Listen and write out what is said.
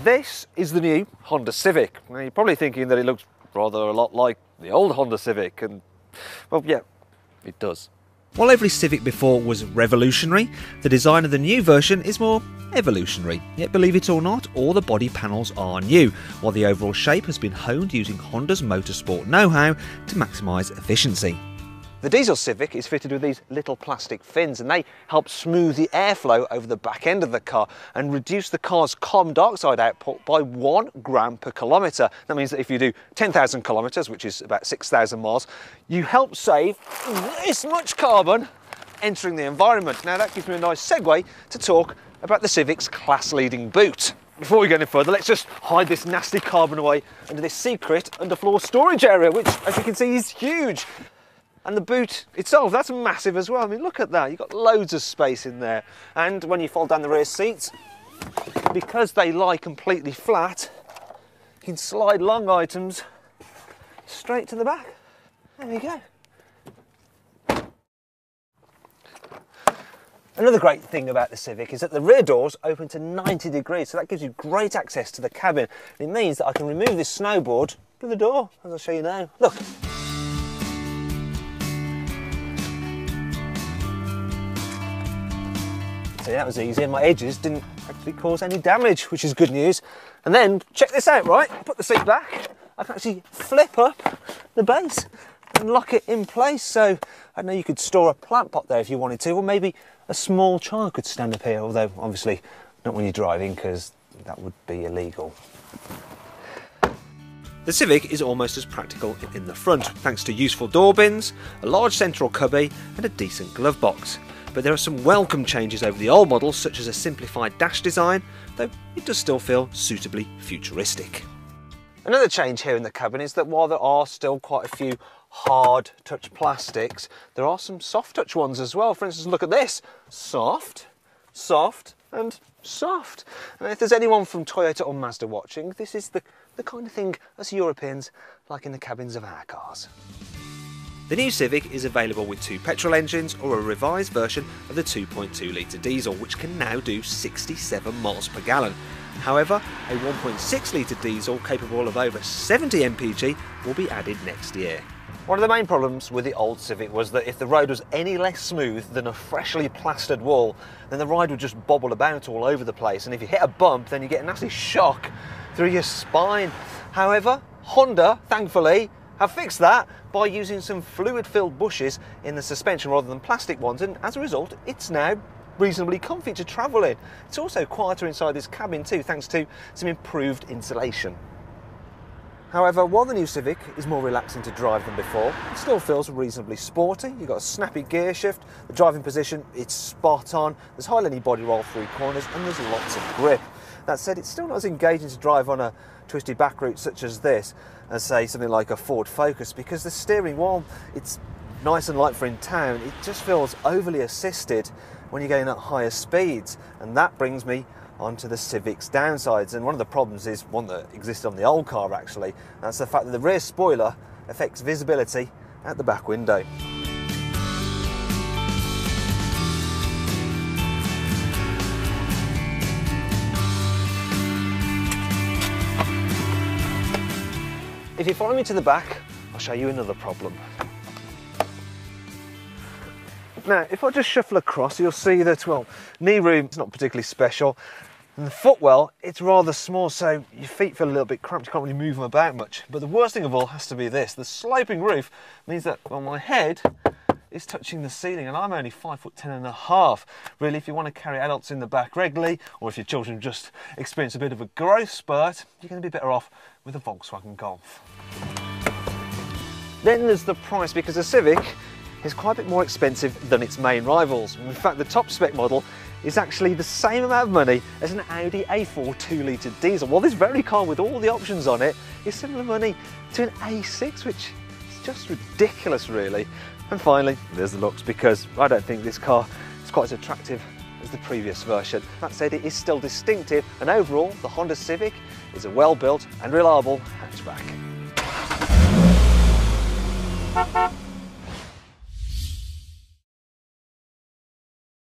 This is the new Honda Civic. Now you're probably thinking that it looks rather a lot like the old Honda Civic, and well, yeah, it does. While every Civic before was revolutionary, the design of the new version is more evolutionary. Yet believe it or not, all the body panels are new, while the overall shape has been honed using Honda's motorsport know-how to maximise efficiency. The diesel Civic is fitted with these little plastic fins, and they help smooth the airflow over the back end of the car and reduce the car's carbon dioxide output by 1 gram per kilometre. That means that if you do 10,000 kilometres, which is about 6,000 miles, you help save this much carbon entering the environment. Now that gives me a nice segue to talk about the Civic's class-leading boot. Before we go any further, let's just hide this nasty carbon away under this secret underfloor storage area, which, as you can see, is huge. And the boot itself, that's massive as well. I mean, look at that. You've got loads of space in there. And when you fold down the rear seats, because they lie completely flat, you can slide long items straight to the back. There we go. Another great thing about the Civic is that the rear doors open to 90 degrees, so that gives you great access to the cabin. It means that I can remove this snowboard through the door, as I'll show you now. Look. So that was easy, and my edges didn't actually cause any damage, which is good news. And then, check this out, right? Put the seat back, I can actually flip up the base and lock it in place. So, I know you could store a plant pot there if you wanted to, or maybe a small child could stand up here, although obviously not when you're driving, because that would be illegal. The Civic is almost as practical in the front, thanks to useful door bins, a large central cubby and a decent glove box. But there are some welcome changes over the old models, such as a simplified dash design, though it does still feel suitably futuristic. Another change here in the cabin is that while there are still quite a few hard touch plastics, there are some soft touch ones as well. For instance, look at this. Soft, soft and soft. And if there's anyone from Toyota or Mazda watching, this is the kind of thing us Europeans like in the cabins of our cars. The new Civic is available with 2 petrol engines or a revised version of the 2.2 litre diesel, which can now do 67 miles per gallon. However, a 1.6 litre diesel capable of over 70 mpg will be added next year. One of the main problems with the old Civic was that if the road was any less smooth than a freshly plastered wall, then the ride would just bobble about all over the place, and if you hit a bump, then you get a nasty shock through your spine. However, Honda, thankfully, have fixed that by using some fluid-filled bushes in the suspension rather than plastic ones, and as a result, it's now reasonably comfy to travel in. It's also quieter inside this cabin too, thanks to some improved insulation. However, while the new Civic is more relaxing to drive than before, it still feels reasonably sporty. You've got a snappy gear shift, the driving position, it's spot on, there's hardly any body roll through corners, and there's lots of grip. That said, it's still not as engaging to drive on a twisty back route such as this as, say, something like a Ford Focus, because the steering, while it's nice and light for in town, it just feels overly assisted when you're going at higher speeds. And that brings me onto the Civic's downsides, and one of the problems is one that existed on the old car actually. That's the fact that the rear spoiler affects visibility out the back window. If you follow me to the back, I'll show you another problem. Now, if I just shuffle across, you'll see that, well, knee room is not particularly special, and the footwell, it's rather small, so your feet feel a little bit cramped, you can't really move them about much. But the worst thing of all has to be this. The sloping roof means that, well, my head is touching the ceiling, and I'm only 5'10½". Really, if you want to carry adults in the back regularly, or if your children just experience a bit of a growth spurt, you're going to be better off with a Volkswagen Golf. Then there's the price, because the Civic is quite a bit more expensive than its main rivals. In fact, the top spec model is actually the same amount of money as an Audi A4 2-litre diesel. While this very car with all the options on it is similar money to an A6, which is just ridiculous really. And finally, there's the looks, because I don't think this car is quite as attractive as the previous version. That said, it is still distinctive, and overall, the Honda Civic is a well-built and reliable hatchback.